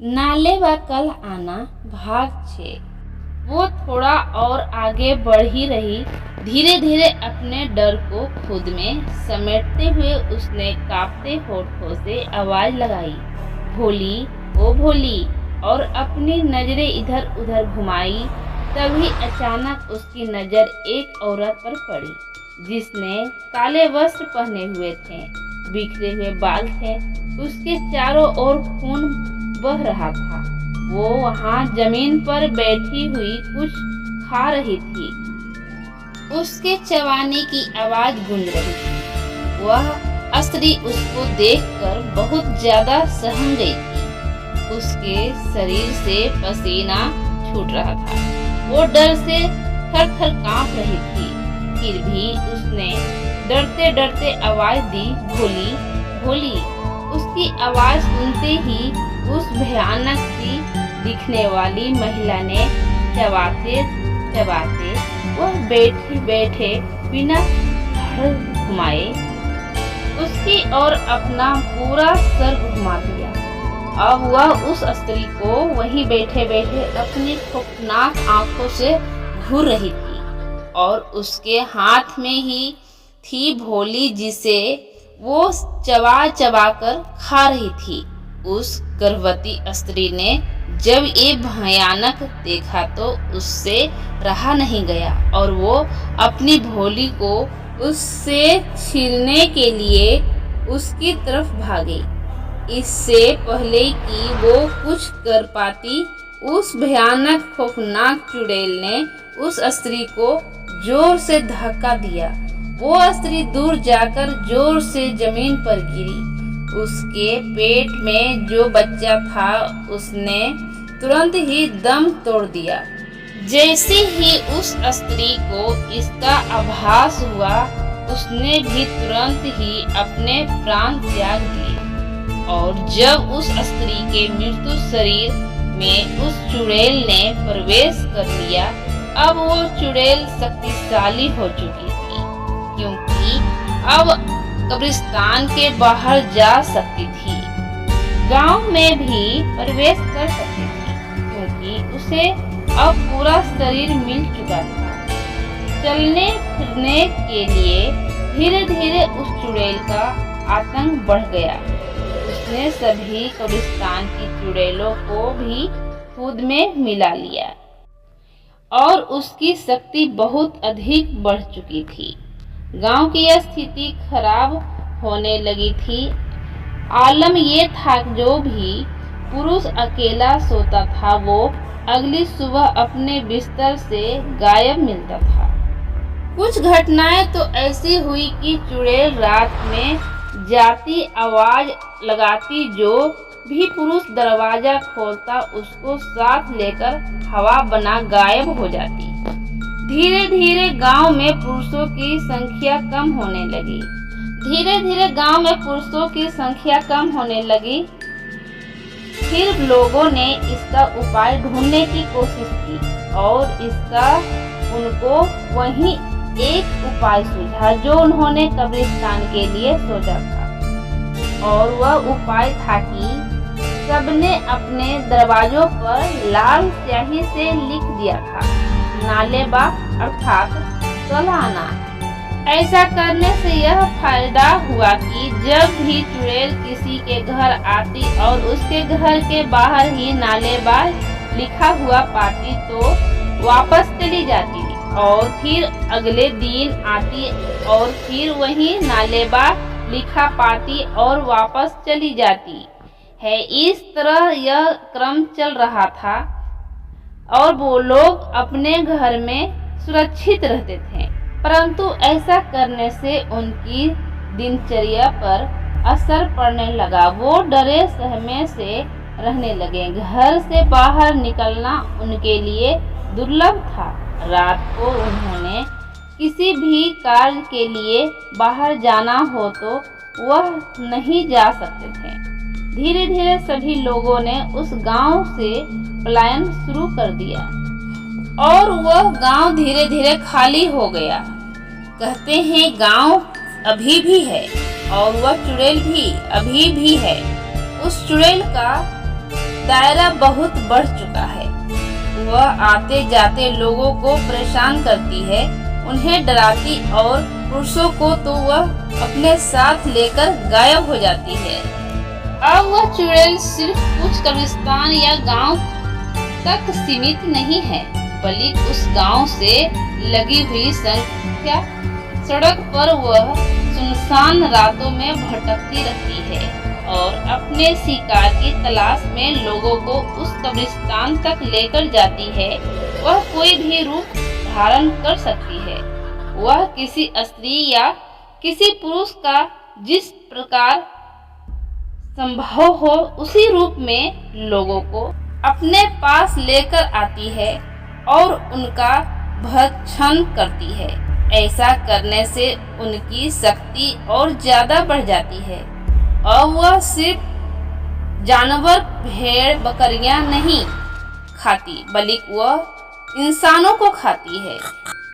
नाले व कल आना भाग 6। वो थोड़ा और आगे बढ़ ही रही। धीरे धीरे अपने डर को खुद में समेटते हुए उसने कांपते होठों से आवाज लगाई, भोली ओ भोली, और अपनी नजरें इधर उधर घुमाई। तभी अचानक उसकी नजर एक औरत पर पड़ी जिसने काले वस्त्र पहने हुए थे, बिखरे हुए बाल थे, उसके चारों ओर खून बह रहा था। वो वहां जमीन पर बैठी हुई कुछ खा रही थी। उसके चबाने की आवाज गूंज रही थी। वह स्त्री उसको देखकर बहुत ज्यादा सहम गई थी। उसके शरीर से पसीना छूट रहा था। वो डर से थर थर कांप रही थी। फिर भी उसने डरते डरते आवाज दी, भोली भोली। उसकी आवाज सुनते ही उस भयानक सी दिखने वाली महिला ने चबाते चबाते वह बैठे बैठे बिना धड़ घुमाए उसकी ओर अपना पूरा सर घुमा दिया। अब वह उस स्त्री को वहीं बैठे बैठे अपनी खौफनाक आंखों से घूर रही थी और उसके हाथ में ही थी भोली जिसे वो चबा चबा कर खा रही थी। उस गर्भवती स्त्री ने जब ये भयानक देखा तो उससे रहा नहीं गया और वो अपनी भोली को उससे छीनने के लिए उसकी तरफ भागी। इससे पहले कि वो कुछ कर पाती, उस भयानक खौफनाक चुड़ैल ने उस स्त्री को जोर से धक्का दिया। वो स्त्री दूर जाकर जोर से जमीन पर गिरी। उसके पेट में जो बच्चा था उसने तुरंत ही दम तोड़ दिया। जैसे ही उस स्त्री को इसका आभास हुआ, उसने भी तुरंत ही अपने प्राण त्याग दिए। और जब उस स्त्री के मृत्यु शरीर में उस चुड़ैल ने प्रवेश कर लिया, अब वो चुड़ैल शक्तिशाली हो चुकी थी, क्योंकि अब कब्रिस्तान के बाहर जा सकती थी, गांव में भी प्रवेश कर सकती थी, क्योंकि उसे अब पूरा शरीर मिल चुका था। चलने फिरने के लिए धीरे धीरे उस चुड़ैल का आतंक बढ़ गया। उसने सभी कब्रिस्तान की चुड़ैलों को भी खुद में मिला लिया और उसकी शक्ति बहुत अधिक बढ़ चुकी थी। गांव की स्थिति खराब होने लगी थी। आलम ये था जो भी पुरुष अकेला सोता था वो अगली सुबह अपने बिस्तर से गायब मिलता था। कुछ घटनाएं तो ऐसी हुई कि चुड़ैल रात में जाती आवाज लगाती, जो भी पुरुष दरवाजा खोलता उसको साथ लेकर हवा बना गायब हो जाती। धीरे धीरे गांव में पुरुषों की संख्या कम होने लगी। फिर लोगों ने इसका उपाय ढूंढने की कोशिश की और इसका उनको वही एक उपाय सूझा जो उन्होंने कब्रिस्तान के लिए सोचा था। और वह उपाय था कि सबने अपने दरवाजों पर लाल स्याही से लिख दिया था, नालेबा अर्थात कल आना। ऐसा करने से यह फायदा हुआ कि जब भी चुड़ैल किसी के घर आती और उसके घर के बाहर ही नालेबा लिखा हुआ पाती तो वापस चली जाती और फिर अगले दिन आती और फिर वही नालेबा लिखा पाती और वापस चली जाती है। इस तरह यह क्रम चल रहा था और वो लोग अपने घर में सुरक्षित रहते थे। परंतु ऐसा करने से उनकी दिनचर्या पर असर पड़ने लगा। वो डरे सहमे से रहने लगे। घर से बाहर निकलना उनके लिए दुर्लभ था। रात को उन्होंने किसी भी कार्य के लिए बाहर जाना हो तो वह नहीं जा सकते थे। धीरे धीरे सभी लोगों ने उस गांव से पलायन शुरू कर दिया और वह गांव धीरे धीरे खाली हो गया। कहते हैं गांव अभी भी है और वह चुड़ैल भी अभी भी है। उस चुड़ैल का दायरा बहुत बढ़ चुका है। वह आते जाते लोगों को परेशान करती है, उन्हें डराती और पुरुषों को तो वह अपने साथ लेकर गायब हो जाती है। अब वह चुड़ैल सिर्फ कुछ कब्रिस्तान या गांव तक सीमित नहीं है, बल्कि उस गांव से लगी हुई संख्या सड़क पर वह सुनसान रातों में भटकती रहती है और अपने शिकार की तलाश में लोगों को उस कब्रिस्तान तक लेकर जाती है। वह कोई भी रूप धारण कर सकती है। वह किसी स्त्री या किसी पुरुष का जिस प्रकार संभव हो उसी रूप में लोगों को अपने पास लेकर आती है और उनका भक्षण करती है। ऐसा करने से उनकी शक्ति और ज्यादा बढ़ जाती है और वह सिर्फ जानवर भेड़ बकरियां नहीं खाती, बल्कि वह इंसानों को खाती है।